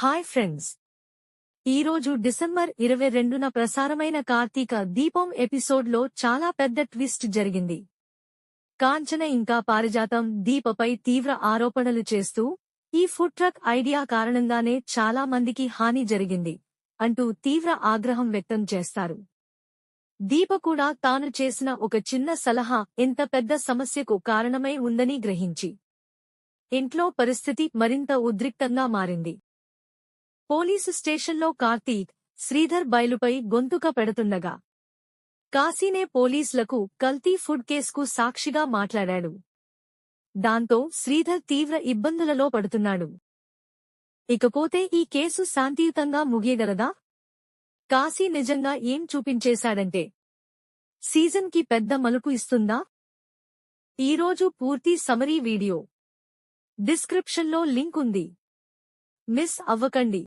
Hi friends, ఈరోజు December 22న ప్రసారమైన కార్తీక దీపం ఎపిసోడ్లో చాలా పెద్ద ట్విస్ట్ జరిగింది. కాంచన ఇంకా పారిజాతం దీపపై తీవ్ర ఆరోపణలు చేస్తూ ఈ ఫుడ్ ట్రక్ ఐడియా కారణంగానే చాలా మందికి హాని జరిగింది అంటూ తీవ్ర ఆగ్రహం వ్యక్తం చేస్తారు. దీప కూడా తాను చేసిన ఒక చిన్న సలహా ఇంత పెద్ద సమస్యకు కారణమై ఉందని గ్రహించి ఇంట్లో పరిస్థితి మరింత ఉద్రిక్తంగా మారింది. పోలీసు స్టేషన్లో కార్తీక్, శ్రీధర్ బయలుపై గొంతుక పెడుతుండగా కాశీనే పోలీసులకు కల్తీ ఫుడ్ కేసుకు సాక్షిగా మాట్లాడాడు. దాంతో శ్రీధర్ తీవ్ర ఇబ్బందులలో పడుతున్నాడు. ఇకపోతే ఈ కేసు శాంతియుతంగా ముగియగలదా? కాశీ నిజంగా ఏం చూపించేశాడంటే సీజన్కి పెద్ద మలుపు ఇస్తుందా? ఈరోజు పూర్తి సమరీ వీడియో డిస్క్రిప్షన్లో లింక్ ఉంది, మిస్ అవ్వకండి.